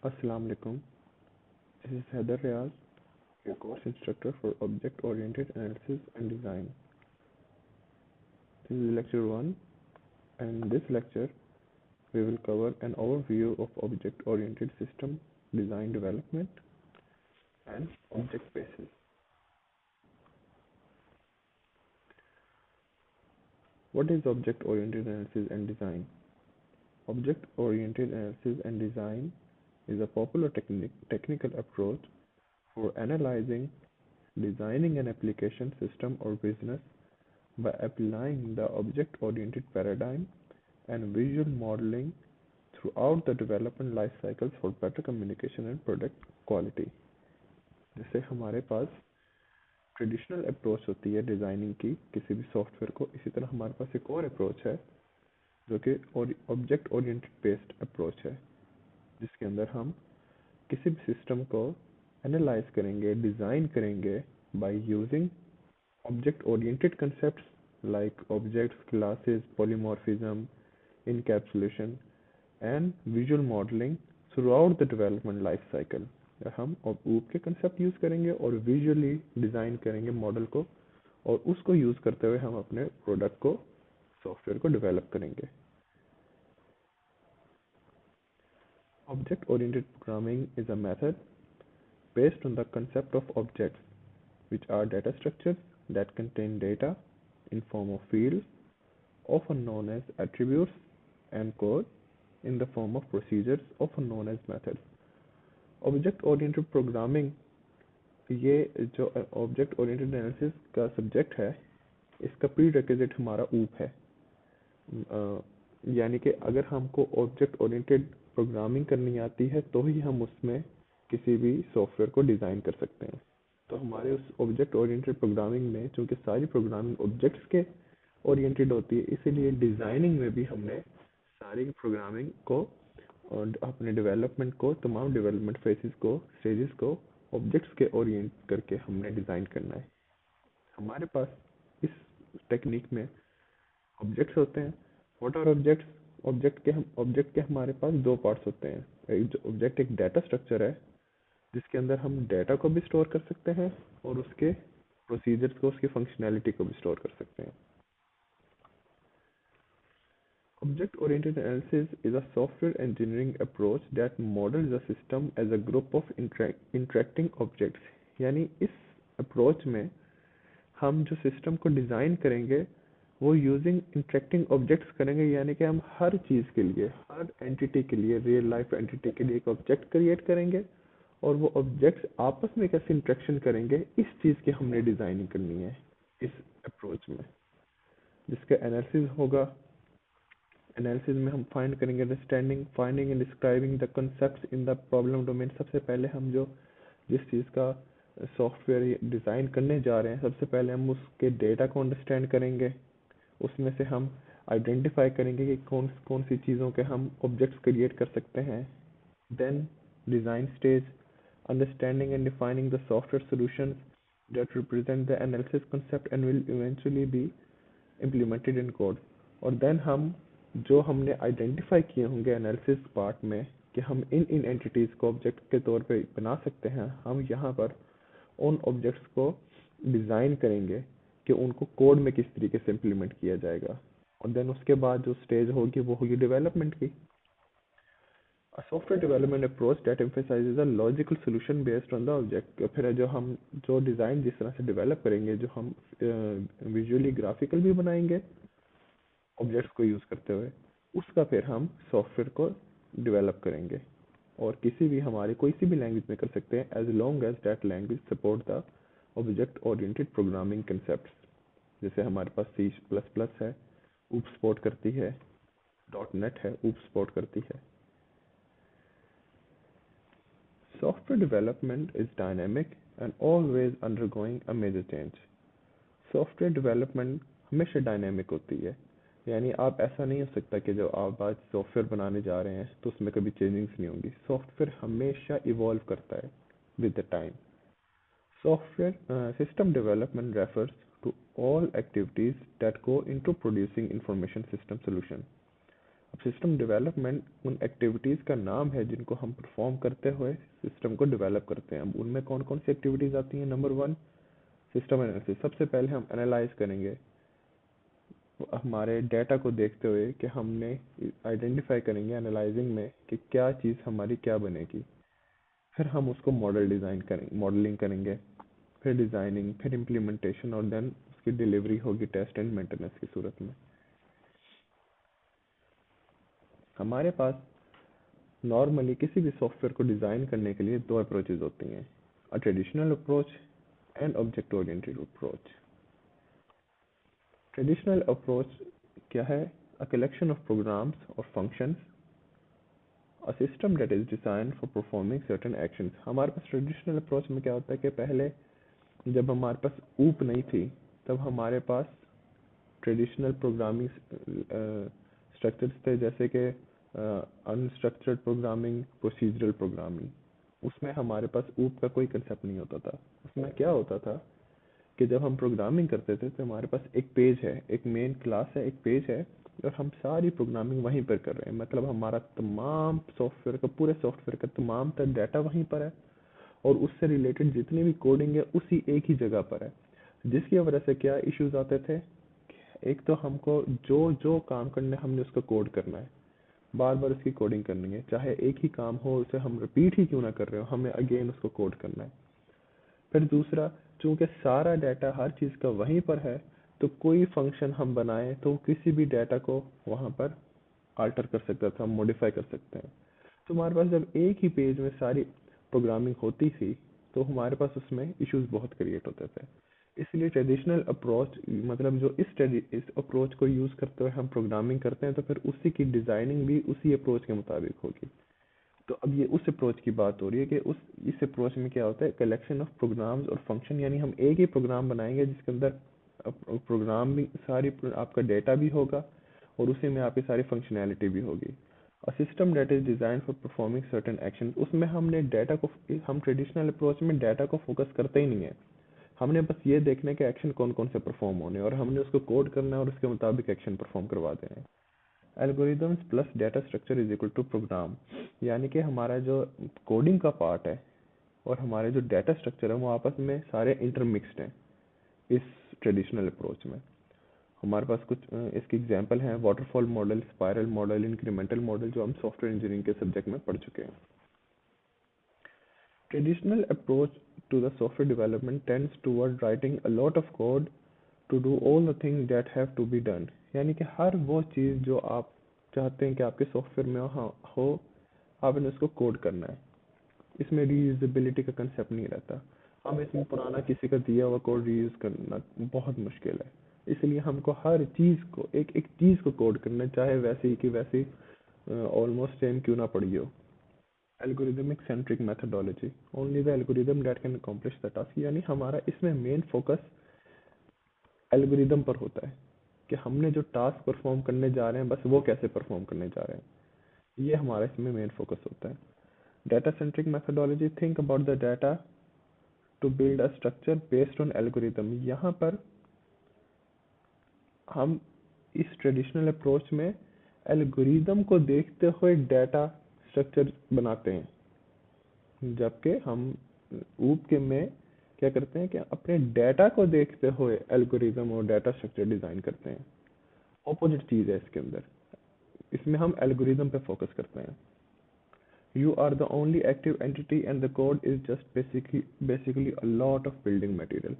Assalamu alaikum. This is Heather Riaz, your course instructor for Object Oriented Analysis and Design. This is lecture 1, and in this lecture we will cover an overview of object oriented system design development and object spaces. What is object oriented analysis and design? Object oriented analysis and design is a popular technical approach for analyzing, designing an application system or business by applying the object-oriented paradigm and visual modeling throughout the development life cycles for better communication and product quality. जैसे हमारे पास traditional approach होती है designing की किसी भी software को, इसी तरह हमारे पास एक और अप्रोच है जो कि ऑब्जेक्ट ओरिएंटेड बेस्ड अप्रोच है, जिसके अंदर हम किसी भी सिस्टम को एनालाइज करेंगे, डिज़ाइन करेंगे by using object oriented concepts like objects, classes, polymorphism, encapsulation and visual modeling throughout the development life cycle. हम OOP के कंसेप्ट यूज करेंगे और विजुअली डिजाइन करेंगे मॉडल को, और उसको यूज करते हुए हम अपने प्रोडक्ट को, सॉफ्टवेयर को डेवलप करेंगे. Object oriented programming is a method based on the concept of objects, which are data structures that contain data in form of fields, often known as attributes, and code in the form of procedures, often known as methods. Object oriented programming, ये जो object oriented analysis का subject है, इसका pre requisite हमारा ऊप है. यानी कि अगर हमको ऑब्जेक्ट ओरिएंटेड प्रोग्रामिंग करनी आती है तो ही हम उसमें किसी भी सॉफ्टवेयर को डिज़ाइन कर सकते हैं. तो हमारे उस ऑब्जेक्ट ओरिएंटेड प्रोग्रामिंग में चूंकि सारी प्रोग्रामिंग ऑब्जेक्ट्स के ओरिएंटेड होती है, इसीलिए डिज़ाइनिंग में भी हमने सारी प्रोग्रामिंग को और अपने डेवलपमेंट को, तमाम डेवलपमेंट फेसेस को, स्टेजेस को ऑब्जेक्ट्स के ओरिएंट करके हमने डिज़ाइन करना है. हमारे पास इस टेक्निक में ऑब्जेक्ट्स होते हैं. What are objects? ऑब्जेक्ट के हमारे पास दो पार्ट्स होते हैं. एक ऑब्जेक्ट एक डाटा स्ट्रक्चर है जिसके अंदर हम डाटा को भी स्टोर कर सकते हैं और उसके प्रोसीजर्स को, उसकी फंक्शनैलिटी को भी स्टोर कर सकते हैं. Object-oriented analysis is a software engineering approach that models the system as a group of interacting objects. यानी इस अप्रोच में हम जो सिस्टम को डिज़ाइन करेंगे वो यूजिंग इंटरेक्टिंग ऑब्जेक्ट्स करेंगे. यानी कि हम हर चीज़ के लिए, हर एंटिटी के लिए, रियल लाइफ एंटिटी के लिए एक ऑब्जेक्ट क्रिएट करेंगे और वो ऑब्जेक्ट्स आपस में कैसे इंटरेक्शन करेंगे, इस चीज़ की हमने डिज़ाइनिंग करनी है इस अप्रोच में, जिसका एनालिसिस होगा. एनालिसिस में हम फाइंड करेंगे understanding, finding and describing the concepts in the problem domain. सबसे पहले हम जिस चीज़ का सॉफ्टवेयर डिज़ाइन करने जा रहे हैं, सबसे पहले हम उसके डेटा को अंडरस्टैंड करेंगे. उसमें से हम आइडेंटिफाई करेंगे कि कौन कौन सी चीज़ों के हम ऑब्जेक्ट्स क्रिएट कर सकते हैं. Then design stage, understanding and defining the software solutions that represent the analysis concept and will eventually be implemented in code. और देन हम जो हमने आइडेंटिफाई किए होंगे एनालिसिस पार्ट में कि हम इन एंटिटीज़ को ऑब्जेक्ट के तौर पे बना सकते हैं, हम यहाँ पर उन ऑब्जेक्ट्स को डिज़ाइन करेंगे कि उनको कोड में किस तरीके से इम्प्लीमेंट किया जाएगा. और देन उसके बाद जो स्टेज होगी वो होगी डेवलपमेंट की. A software development approach that emphasizes a logical solution based on the object. फिर जो डिज़ाइन जिस तरह से डेवलप करेंगे, जो हम विजुअली ग्राफिकल भी बनाएंगे ऑब्जेक्ट्स को यूज़ करते हुए, उसका फिर हम सॉफ्टवेयर को डेवलप करेंगे. और किसी भी हमारी कोई सी भी लैंग्वेज में कर सकते हैं as long as that language support the object oriented programming concept. जैसे हमारे पास C++ है, ऊप सपोर्ट करती है, .NET है, ऊप सपोर्ट करती है. Software development is dynamic and always undergoing a major change. Software development हमेशा डायनेमिक होती है. यानी आप ऐसा नहीं हो सकता कि जब आप आज सॉफ्टवेयर बनाने जा रहे हैं तो उसमें कभी चेंजिंग्स नहीं होंगी. सॉफ्टवेयर हमेशा इवॉल्व करता है with the time. Software system development refers to all activities that go into producing information system solution. अब सिस्टम डेवलपमेंट उन एक्टिविटीज़ का नाम है जिनको हम परफॉर्म करते हुए सिस्टम को डेवलप करते हैं। अब उनमें कौन कौन सी एक्टिविटीज़ आती हैं? Number one, system analysis. सबसे पहले हम एनालाइज करेंगे हमारे डेटा को देखते हुए कि हमने आइडेंटिफाई करेंगे एनालाइजिंग में कि क्या चीज़ हमारी क्या बनेगी। फिर हम उसको मॉडल डिज़ाइन करेंगे, मॉडलिंग करेंगे, फिर डिज़ाइनिंग, फिर इम्प्लीमेंटेशन और देन उसकी डिलीवरी होगी टेस्ट एंड मेंटेनेंस की सूरत में। हमारे पास नॉर्मली किसी भी सॉफ्टवेयर को डिज़ाइन करने के लिए दो अप्रोचेज होती हैं, a traditional approach and object oriented approach. Traditional approach क्या है? अ कलेक्शन ऑफ प्रोग्राम्स और functions, a system that is design for performing certain actions. हमारे पास ट्रेडिशनल अप्रोच में क्या होता है कि पहले जब हमारे पास ऊप नहीं थी तब हमारे पास ट्रेडिशनल प्रोग्रामिंग स्ट्रक्चर्स थे, जैसे कि अनस्ट्रक्चर्ड प्रोग्रामिंग, प्रोसीजरल प्रोग्रामिंग। उसमें हमारे पास ऊप का कोई कंसेप्ट नहीं होता था। उसमें क्या होता था कि जब हम प्रोग्रामिंग करते थे तो हमारे पास एक पेज है, एक मेन क्लास है, एक पेज है, और हम सारी प्रोग्रामिंग वहीं पर कर रहे हैं। मतलब हमारा तमाम सॉफ्टवेयर का, पूरे सॉफ्टवेयर का तमाम तर डाटा वहीं पर है और उससे रिलेटेड जितनी भी कोडिंग है उसी एक ही जगह पर है। जिसकी वजह से क्या इश्यूज आते थे? एक तो हमको जो जो काम करना है हमने उसका कोड करना है, बार बार उसकी कोडिंग करनी है, चाहे एक ही काम हो उसे हम रिपीट ही क्यों ना कर रहे हो, हमें अगेन उसको कोड करना है। फिर दूसरा, चूंकि सारा डाटा हर चीज़ का वहीं पर है, तो कोई फंक्शन हम बनाएं तो किसी भी डाटा को वहाँ पर अल्टर कर सकता था, मॉडिफाई कर सकते हैं। तो हमारे पास जब एक ही पेज में सारी प्रोग्रामिंग होती थी तो हमारे पास उसमें इश्यूज बहुत क्रिएट होते थे। इसलिए ट्रेडिशनल अप्रोच, मतलब जो इस अप्रोच को यूज़ करते हुए हम प्रोग्रामिंग करते हैं तो फिर उसी की डिज़ाइनिंग भी उसी अप्रोच के मुताबिक होगी। तो अब ये उस अप्रोच की बात हो रही है कि उस इस अप्रोच में क्या होता है, कलेक्शन ऑफ प्रोग्राम्स और फंक्शन, यानी हम एक ही प्रोग्राम बनाएंगे जिसके अंदर प्रोग्राम भी सारी आपका डेटा भी होगा और उसी में आपकी सारी फंक्शनैलिटी भी होगी। A system that is design for performing certain action, उसमें हमने डाटा को, हम ट्रेडिशनल अप्रोच में डाटा को फोकस करते ही नहीं है। हमने बस ये देखना है कि एक्शन कौन कौन से परफॉर्म होने हैं और हमने उसको कोड करना है और उसके मुताबिक एक्शन परफॉर्म करवा देना है। Algorithms plus data structure is equal to program, यानी कि हमारा जो कोडिंग का पार्ट है और हमारे जो डाटा स्ट्रक्चर है वो आपस में सारे इंटरमिक्स्ड हैं इस ट्रेडिशनल अप्रोच में। हमारे पास कुछ इसके एग्जांपल हैं, waterfall model, spiral model, incremental model, जो हम सॉफ्टवेयर इंजीनियरिंग के सब्जेक्ट में पढ़ चुके हैं। Traditional approach to the software development tends toward writing a lot of code to do all the things that have to be done, यानी कि हर वो चीज़ जो आप चाहते हैं कि आपके सॉफ्टवेयर में हो आपने उसको कोड करना है। इसमें रीयूजेबिलिटी का कंसेप्ट नहीं रहता। हम इसमें पुराना किसी का दिया हुआ कोड रीयूज करना बहुत मुश्किल है, इसलिए हमको हर चीज़ को, एक एक चीज़ को कोड करना है, चाहे वैसे की वैसी ऑलमोस्ट सेम क्यों ना पड़ी हो। Algorithmic centric methodology, only the algorithm that can accomplish the task, यानी हमारा इसमें मेन फोकस एल्गोरिदम पर होता है कि हमने जो टास्क परफॉर्म करने जा रहे हैं बस वो कैसे परफॉर्म करने जा रहे हैं, ये हमारा इसमें मेन फोकस होता है। Data centric methodology, think about the data to build a structure based on algorithm. यहाँ पर हम इस ट्रेडिशनल अप्रोच में एल्गोरिदम को देखते हुए डाटा स्ट्रक्चर बनाते हैं, जबकि हम ऊप के में क्या करते हैं कि अपने डाटा को देखते हुए एल्गोरिदम और डाटा स्ट्रक्चर डिजाइन करते हैं। ऑपोजिट चीज है इसके अंदर, इसमें हम एल्गोरिदम पे फोकस करते हैं। You are the only active entity and the code is just basically a lot of building material.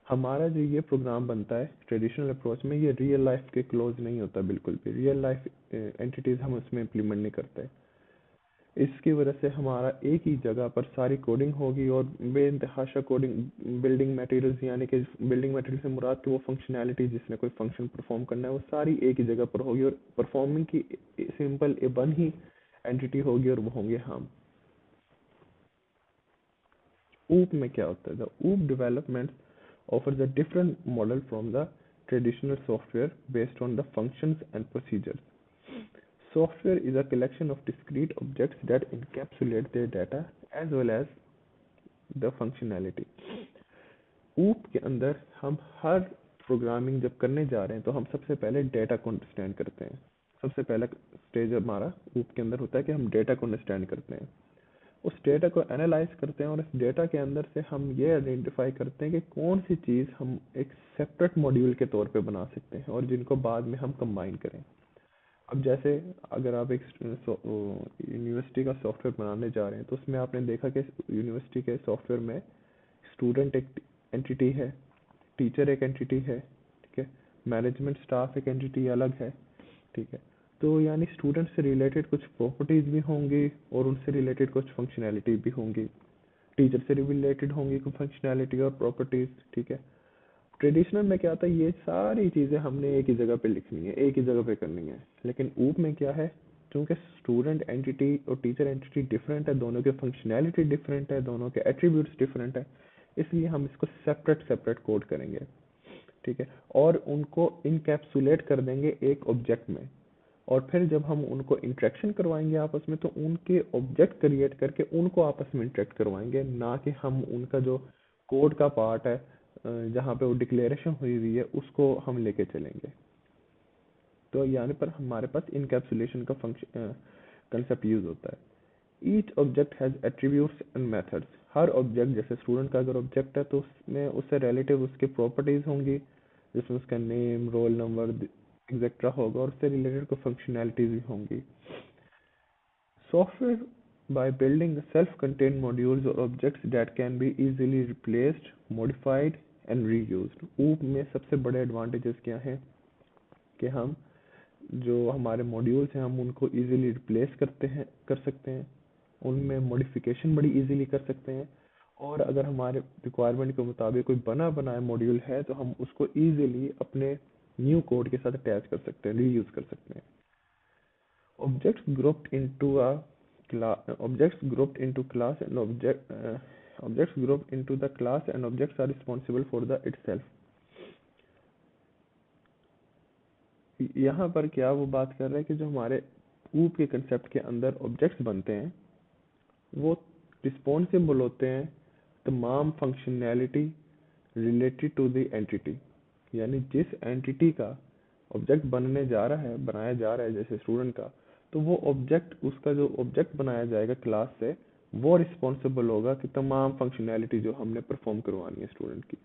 हमारा जो ये प्रोग्राम बनता है ट्रेडिशनल अप्रोच में, ये रियल लाइफ के क्लोज नहीं होता, बिल्कुल भी रियल लाइफ एंटिटीज हम उसमें इम्प्लीमेंट नहीं करते। इसकी वजह से हमारा एक ही जगह पर सारी कोडिंग होगी और बेइंतहाशा कोडिंग बिल्डिंग मटेरियल्स, यानी कि बिल्डिंग मटेरियल से मुराद कि वो फंक्शनैलिटी जिसने कोई फंक्शन परफॉर्म करना है वो सारी एक ही जगह पर होगी और परफॉर्मिंग की सिंपल वन ही एंटिटी होगी और वो होंगे हम। ऊप में क्या होता है? द ऊप development offers a different model from the traditional software based on the functions and procedures. Software is a collection of discrete objects that encapsulate their data as well as the functionality. ऊप के अंदर हम हर programming जब करने जा रहे हैं तो हम सबसे पहले डेटा को अंडरस्टैंड करते हैं, सबसे पहला स्टेज हमारा ऊप के अंदर होता है कि हम डेटा को अंडरस्टैंड करते हैं, उस डेटा को एनालाइज करते हैं और इस डेटा के अंदर से हम ये आइडेंटिफाई करते हैं कि कौन सी चीज़ हम एक सेपरेट मॉड्यूल के तौर पे बना सकते हैं और जिनको बाद में हम कंबाइन करें। अब जैसे अगर आप एक यूनिवर्सिटी का सॉफ्टवेयर बनाने जा रहे हैं तो उसमें आपने देखा कि यूनिवर्सिटी के सॉफ्टवेयर में स्टूडेंट एक एंटिटी है, टीचर एक एंटिटी है, ठीक है, मैनेजमेंट स्टाफ एक एंटिटी अलग है, ठीक है। तो यानी स्टूडेंट से रिलेटेड कुछ प्रॉपर्टीज भी होंगी और उनसे रिलेटेड कुछ फंक्शनैलिटी भी होंगी, टीचर से रिलेटेड होंगी कुछ फंक्शनैलिटी और प्रॉपर्टीज, ठीक है। ट्रेडिशनल में क्या था, ये सारी चीज़ें हमने एक ही जगह पे लिखनी है, एक ही जगह पे करनी है। लेकिन ऊप में क्या है, क्योंकि स्टूडेंट एंटिटी और टीचर एंटिटी डिफरेंट है, दोनों के फंक्शनैलिटी डिफरेंट है, दोनों के एट्रीब्यूट्स डिफरेंट है, इसलिए हम इसको सेपरेट सेपरेट कोड करेंगे, ठीक है, और उनको इनकैप्सुलेट कर देंगे एक ऑब्जेक्ट में। और फिर जब हम उनको इंटरेक्शन करवाएंगे आपस में तो उनके ऑब्जेक्ट क्रिएट करके उनको आपस में इंटरेक्ट करवाएंगे, ना कि हम उनका जो कोड का पार्ट है जहाँ पे वो डिक्लेरेशन हुई हुई है उसको हम लेके चलेंगे। तो यहाँ पर हमारे पास इनकैप्सुलेशन का फंक्शन कंसेप्ट यूज होता है। Each object has attributes and methods. Her object, जैसे स्टूडेंट का अगर ऑब्जेक्ट है तो उसमें उससे रिलेटिव उसकी प्रॉपर्टीज होंगी, जिसमें उसका नेम, रोल नंबर एक्सेट्रा होगा और उससे रिलेटेड कोई फंक्शनैलिटीज भी होंगी। Software by building self-contained modules or objects that can be easily replaced, modified and reused। ऊप में सबसे बड़े एडवांटेजेस क्या हैं कि हम जो हमारे मॉड्यूल्स हैं हम उनको इजीली रिप्लेस कर सकते हैं, उनमें मॉडिफिकेशन बड़ी इजीली कर सकते हैं, और अगर हमारे रिक्वायरमेंट के मुताबिक कोई बना बनाया मॉड्यूल है तो हम उसको इजीली अपने न्यू कोड के साथ अटैच कर सकते हैं, रीयूज कर सकते हैं। Objects grouped into a objects grouped into class and objects grouped into the class and objects are responsible for the itself। यहाँ पर क्या वो बात कर रहे हैं कि जो हमारे ऊप के कंसेप्ट के अंदर ऑब्जेक्ट्स बनते हैं वो रिस्पॉन्सिबल होते हैं तमाम functionality related to the entity. यानी जिस एंटिटी का ऑब्जेक्ट बनाया जा रहा है जैसे स्टूडेंट का, तो वो ऑब्जेक्ट, उसका जो ऑब्जेक्ट बनाया जाएगा क्लास से, वो रिस्पॉन्सिबल होगा कि तमाम फंक्शनैलिटी जो हमने परफॉर्म करवानी है स्टूडेंट की,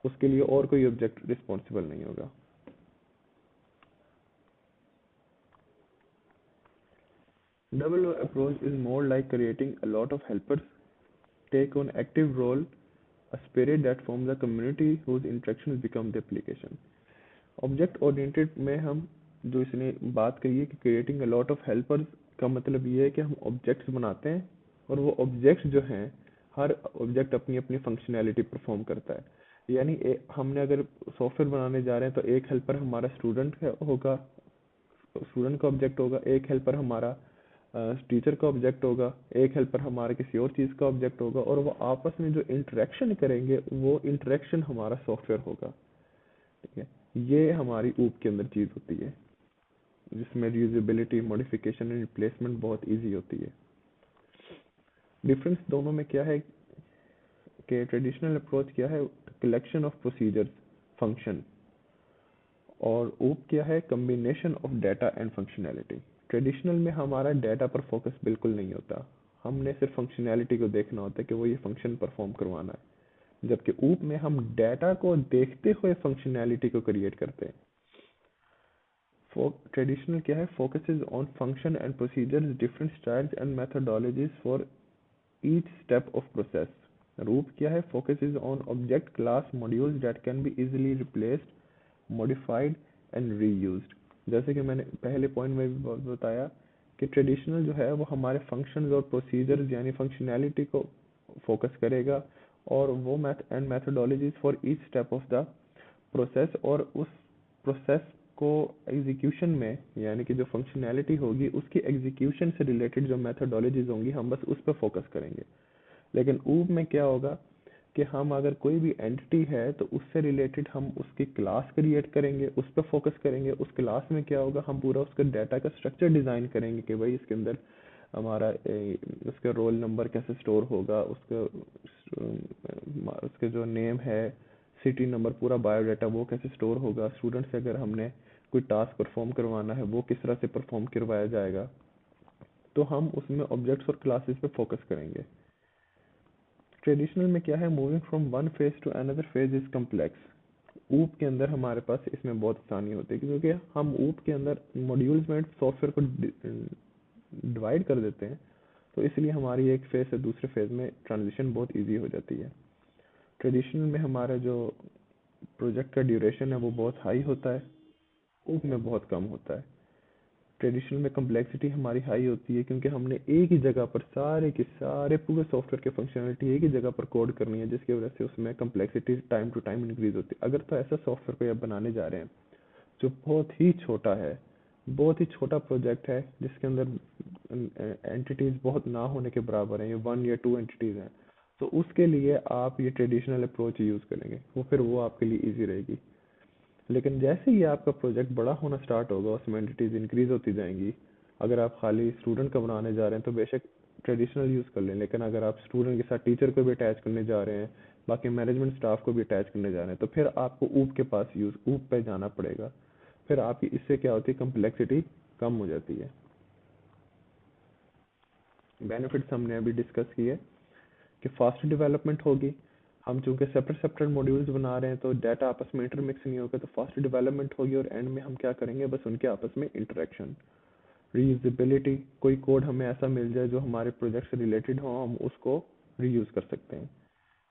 उसके लिए और कोई ऑब्जेक्ट रिस्पॉन्सिबल नहीं होगा। Double approach is more like creating a lot of helpers take on active role, a spirit that forms a community whose interactions become the application। Object oriented में हम जो इसने बात कही है कि creating a lot of helpers का मतलब ये है कि हम ऑब्जेक्ट्स बनाते हैं और वो ऑब्जेक्ट्स जो हैं, हर ऑब्जेक्ट अपनी अपनी फंक्शनैलिटी परफॉर्म करता है। यानी हमने अगर सॉफ्टवेयर बनाने जा रहे हैं तो एक हेल्पर हमारा होगा, स्टूडेंट का ऑब्जेक्ट होगा, एक हेल्पर हमारा टीचर का ऑब्जेक्ट होगा, एक हेल्पर हमारा किसी और चीज़ का ऑब्जेक्ट होगा, और वो आपस में जो इंटरेक्शन करेंगे वो इंटरेक्शन हमारा सॉफ्टवेयर होगा, ठीक है। ये हमारी ऊप के अंदर चीज़ होती है जिसमें रीयूजेबिलिटी, मॉडिफिकेशन एंड रिप्लेसमेंट बहुत इजी होती है। डिफरेंस दोनों में क्या है कि ट्रेडिशनल अप्रोच क्या है, कलेक्शन ऑफ प्रोसीजर्स, फंक्शन, और ऊप क्या है, combination of data and functionality. Traditional में हमारा डाटा पर फोकस बिल्कुल नहीं होता, हमने सिर्फ फंक्शनैलिटी को देखना होता है कि वो ये फंक्शन परफॉर्म करवाना है, जबकि ऊप में हम डाटा को देखते हुए फंक्शनैलिटी को क्रिएट करते हैं। ट्रेडिशनल क्या है, focuses on function and procedures, different styles and methodologies for each step of process। रूप क्या है, focuses on object class modules that can be easily replaced, modified and reused। जैसे कि मैंने पहले पॉइंट में भी बताया कि ट्रेडिशनल जो है वो हमारे फंक्शंस और प्रोसीजर्स यानी फंक्शनैलिटी को फोकस करेगा, और वो methodologies for each step of the process, और उस प्रोसेस को एग्जीक्यूशन में, यानी कि जो फंक्शनैलिटी होगी उसकी एग्जीक्यूशन से रिलेटेड जो मेथडोलॉजीज होंगी हम बस उस पर फोकस करेंगे। लेकिन ऊब में क्या होगा कि हम अगर कोई भी एंटिटी है तो उससे रिलेटेड हम उसकी क्लास क्रिएट करेंगे, उस पर फोकस करेंगे। उस क्लास में क्या होगा, हम पूरा उसका डाटा का स्ट्रक्चर डिज़ाइन करेंगे कि भाई इसके अंदर हमारा उसका रोल नंबर कैसे स्टोर होगा, उसके जो नेम है, सिटी नंबर, पूरा बायोडाटा वो कैसे स्टोर होगा। स्टूडेंट से अगर हमने कोई टास्क परफॉर्म करवाना है वो किस तरह से परफॉर्म करवाया जाएगा, तो हम उसमें ऑब्जेक्ट्स और क्लासेस पे फोकस करेंगे। ट्रेडिशनल में क्या है, moving from one phase two another phase is complex. ऊप के अंदर हमारे पास इसमें बहुत आसानी होती है, क्योंकि हम ऊप के अंदर मॉड्यूल्स में सॉफ्टवेयर को डिवाइड कर देते हैं, तो इसलिए हमारी एक फेज से दूसरे फेज में ट्रांजिशन बहुत इजी हो जाती है। ट्रेडिशनल में हमारा जो प्रोजेक्ट का ड्यूरेशन है वो बहुत हाई होता है, ऊप में बहुत कम होता है। ट्रेडिशनल में कम्प्लेक्सिटी हमारी हाई होती है, क्योंकि हमने एक ही जगह पर सारे के सारे पूरे सॉफ्टवेयर के फंक्शनलिटी एक ही जगह पर कोड करनी है, जिसकी वजह से उसमें complexity time to time increase होती है। अगर तो ऐसा सॉफ्टवेयर को आप बनाने जा रहे हैं जो बहुत ही छोटा है, बहुत ही छोटा प्रोजेक्ट है, जिसके अंदर एंटिटीज बहुत ना होने के बराबर हैं, ये 1 या 2 एंटिटीज हैं, तो उसके लिए आप ये ट्रेडिशनल अप्रोच यूज़ करेंगे, वो आपके लिए इजी रहेगी। लेकिन जैसे ही आपका प्रोजेक्ट बड़ा होना स्टार्ट होगा, उसमें एंटिटीज इंक्रीज होती जाएंगी। अगर आप खाली स्टूडेंट का बनाने जा रहे हैं तो बेशक ट्रेडिशनल यूज़ कर लें, लेकिन अगर आप स्टूडेंट के साथ टीचर को भी अटैच करने जा रहे हैं, बाकी मैनेजमेंट स्टाफ को भी अटैच करने जा रहे हैं, तो फिर आपको ऊप के पास ऊप पे जाना पड़ेगा। फिर आपकी इससे क्या होती है, कम्प्लेक्सिटी कम हो जाती है। बेनिफिट्स हमने अभी डिस्कस किए कि फास्ट डेवलपमेंट होगी। हम चूंकि सेपरेट सेपरेट मॉड्यूल्स बना रहे हैं तो डाटा आपस में इंटरमिक्स नहीं होगा, तो फास्ट डेवलपमेंट होगी, और एंड में हम क्या करेंगे, बस उनके आपस में इंटरेक्शन। रीयूजेबिलिटी, कोई कोड हमें ऐसा मिल जाए जो हमारे प्रोजेक्ट से रिलेटेड हो, हम उसको रीयूज कर सकते हैं।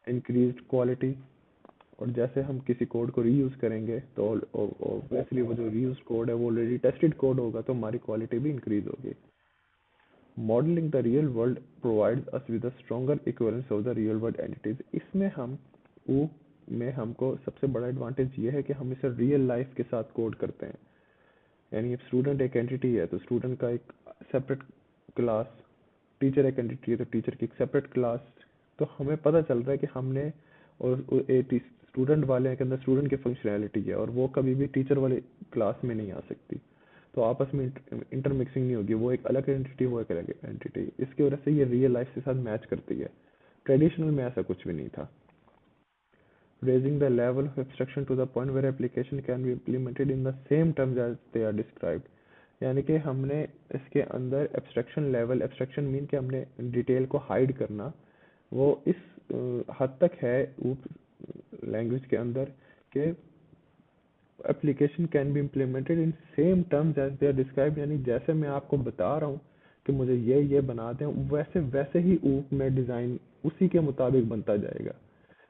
इंक्रीज्ड क्वालिटी, और जैसे हम किसी कोड को रीयूज करेंगे तो ऑब्वियसली वो जो रीयूज कोड है वो ऑलरेडी टेस्टेड कोड होगा, तो हमारी क्वालिटी भी इंक्रीज होगी। Modelling the real world provides us with a stronger equivalence of the real world entities. इसमें हम ओ में हमको सबसे बड़ा एडवांटेज ये है कि हम इसे रियल लाइफ के साथ कोड करते हैं। यानी स्टूडेंट एक एंटिटी है तो स्टूडेंट का एक सेपरेट क्लास, टीचर एक एंटिटी है तो टीचर की एक सेपरेट क्लास। तो हमें पता चल रहा है कि हमने और स्टूडेंट वाले के अंदर स्टूडेंट की फंक्शनैलिटी है, और वो कभी भी टीचर वाले क्लास में नहीं आ सकती, तो आपस में इंटरमिक्सिंग नहीं होगी, वो एक अलग एंटिटी, वो एक अलग एंटिटी। इसकी वजह से ये रियल लाइफ के साथ मैच करती है। ट्रेडिशनल में ऐसा कुछ भी नहीं था। Raising the level of abstraction to the point where application can be implemented in the same terms as they are described। यानी कि हमने इसके अंदर एब्स्ट्रैक्शन लेवल, एब्स्ट्रैक्शन मीन कि हमने डिटेल को हाइड करना, वो इस हद तक है लैंग्वेज के अंदर कि application can be implemented in same terms as they are described. यानी जैसे मैं आपको बता रहा हूँ कि मुझे ये बना दें, वैसे वैसे ही ऊप में डिज़ाइन उसी के मुताबिक बनता जाएगा।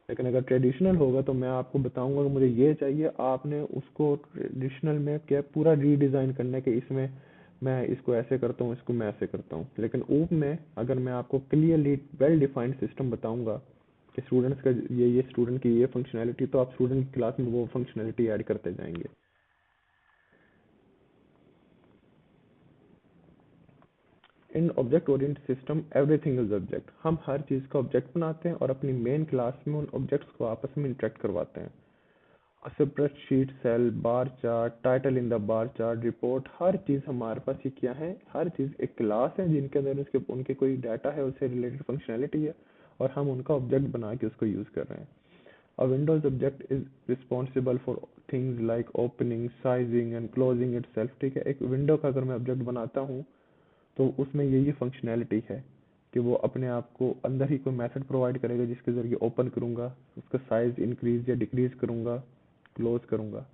लेकिन अगर ट्रेडिशनल होगा तो मैं आपको बताऊंगा कि मुझे ये चाहिए, आपने उसको ट्रेडिशनल में क्या पूरा रीडिज़ाइन करना है कि इसमें मैं इसको ऐसे करता हूँ, इसको मैं ऐसे करता हूँ। लेकिन ऊप में अगर मैं आपको क्लियरली वेल डिफाइंड सिस्टम बताऊंगा कि स्टूडेंट्स का ये स्टूडेंट की ये फंक्शनैलिटी, तो आप स्टूडेंट की क्लास में वो फंक्शनैलिटी ऐड करते जाएंगे। In object oriented system everything is object. हम हर चीज़ का ऑब्जेक्ट बनाते हैं और अपनी मेन क्लास में उन ऑब्जेक्ट्स को आपस में इंटरेक्ट करवाते हैं। Spreadsheet, cell, bar chart, title in the bar chart, report, हर चीज़ हमारे पास ये क्या है, हर चीज़ एक क्लास है जिनके अंदर उसके उनके कोई डाटा है, उससे रिलेटेड फंक्शनैलिटी है, और हम उनका ऑब्जेक्ट बना के उसको यूज़ कर रहे हैं। A Windows object is responsible for things like opening, sizing and closing itself। ठीक है, एक विंडो का अगर मैं ऑब्जेक्ट बनाता हूँ तो उसमें यही फंक्शनैलिटी है कि वो अपने आप को अंदर ही कोई मेथड प्रोवाइड करेगा जिसके ज़रिए ओपन करूँगा, उसका साइज इंक्रीज या डिक्रीज करूँगा, क्लोज करूँगा।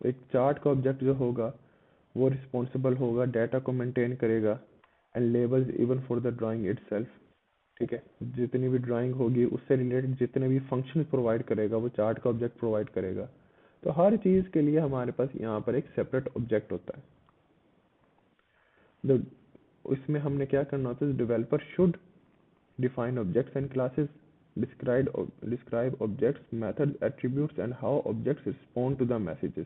एक चार्ट का ऑब्जेक्ट जो होगा वो रिस्पॉन्सिबल होगा, डाटा को मेंटेन करेगा, and labels even for the drawing itself. ठीक है, जितनी भी ड्राइंग होगी उससे रिलेटेड जितने भी फंक्शन प्रोवाइड करेगा वो चार्ट का ऑब्जेक्ट प्रोवाइड करेगा। तो हर चीज़ के लिए हमारे पास यहाँ पर एक सेपरेट ऑब्जेक्ट होता है। तो इसमें हमने क्या करना होता है, developer should define objects and classes, describe objects, methods, attributes and how objects respond to the messages.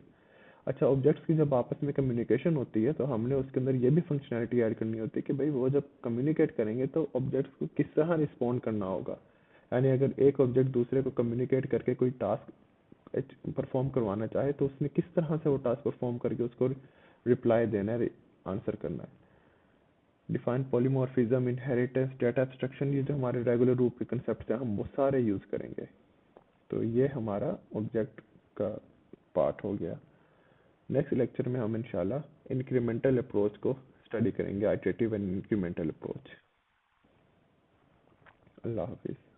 अच्छा, ऑब्जेक्ट्स की जब आपस में कम्युनिकेशन होती है तो हमने उसके अंदर ये भी फंक्शनैलिटी ऐड करनी होती है कि भाई वो जब कम्युनिकेट करेंगे तो ऑब्जेक्ट्स को किस तरह रिस्पॉन्ड करना होगा। यानी अगर एक ऑब्जेक्ट दूसरे को कम्युनिकेट करके कोई टास्क परफॉर्म करवाना चाहे तो उसने किस तरह से वो टास्क परफॉर्म करके उसको रिप्लाई देना है, आंसर करना है। Define polymorphism, inheritance, data abstraction, ये जो हमारे रेगुलर रूप के कंसेप्ट हैं हम वो सारे यूज करेंगे। तो ये हमारा ऑब्जेक्ट का पार्ट हो गया। नेक्स्ट लेक्चर में हम इंशाल्लाह इंक्रीमेंटल अप्रोच को स्टडी करेंगे, आइटरेटिव एंड इंक्रीमेंटल अप्रोच। अल्लाह हाफिज़।